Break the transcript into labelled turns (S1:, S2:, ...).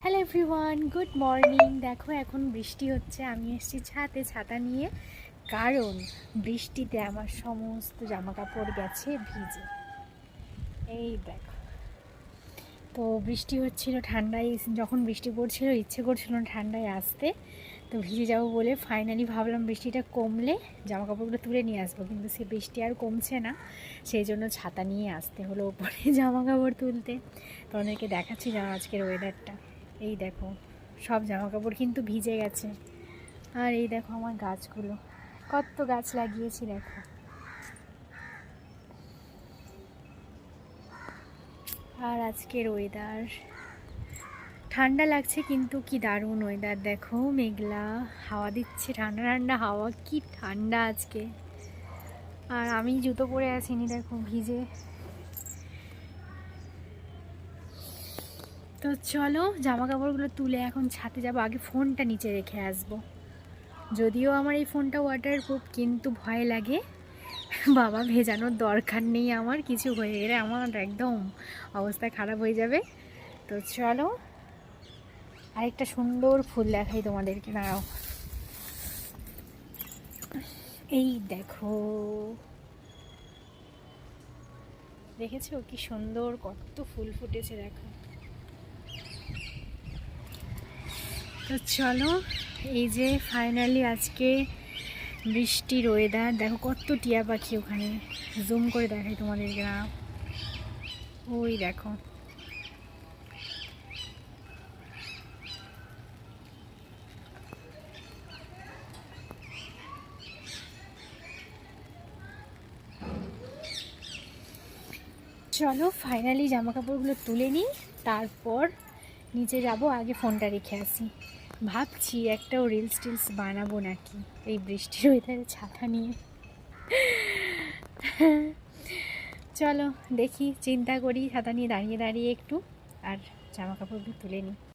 S1: Hello everyone, good morning. দেখো এখন বৃষ্টি হচ্ছে, আমি এসেছি ছাদে ছাতা নিয়ে, কারণ বৃষ্টিতে আমার সমস্ত জামা কাপড় গেছে ভিজে। এই দেখো, তো বৃষ্টি হচ্ছিল, ঠান্ডায় যখন বৃষ্টি পড়ছিল ইচ্ছে করছিল না ঠান্ডায় আসতে, তো ভিজে যাবো বলে ফাইনালি ভাবলাম বৃষ্টিটা কমলে জামা কাপড়গুলো তুলে নিয়ে আসবো, কিন্তু সে বৃষ্টি আর কমছে না, সেই জন্য ছাতা নিয়ে আসতে হলো ওপরে জামা কাপড় তুলতে। তোমাদেরকে দেখাচ্ছি যেন আজকের ওয়েদারটা। এই দেখো, সব জামা কাপড় কিন্তু ভিজে গেছে। আর এই দেখো আমার গাছগুলো, কত গাছ লাগিয়েছি দেখো। আর আজকের ওয়েদার ঠান্ডা লাগছে, কিন্তু কি দারুণ ওয়েদার দেখো, মেঘলা, হাওয়া দিচ্ছে, ঠান্ডা ঠান্ডা হাওয়া, কি ঠান্ডা আজকে। আর আমি জুতো পরে আসিনি দেখো, ভিজে। তো চলো জামা কাপড়গুলো তুলে এখন ছাদে যাবো, আগে ফোনটা নিচে রেখে আসবো। যদিও আমার এই ফোনটা ওয়াটারপ্রুফ, কিন্তু ভয় লাগে বাবা ভেজানোর দরকার নেই, আমার কিছু হয়ে গেলে আমার একদম অবস্থা খারাপ হয়ে যাবে। তো চলো আরেকটা সুন্দর ফুল দেখাই তোমাদেরকে, দাঁড়াও। এই দেখো, দেখেছো কি সুন্দর, কত ফুল ফুটেছে দেখো। তো চলো, এই যে ফাইনালি আজকে বৃষ্টির ওয়েদার দেখো, কত টিয়া পাখি ওখানে, জুম করে দেখাই তোমাদেরকে না, ওই দেখো। চলো ফাইনালি জামা কাপড়গুলো তুলে নিই, তারপর নিচে যাব, আগে ফোনটা রেখে আসি। ভাবছি একটাও রিলস টিলস বানাবো নাকি এই বৃষ্টির ওয়েদারে ছাতা নিয়ে। চলো দেখি, চিন্তা করি ছাতা নিয়ে দাঁড়িয়ে দাঁড়িয়ে একটু, আর জামা কাপড়গুলো তুলে নিই।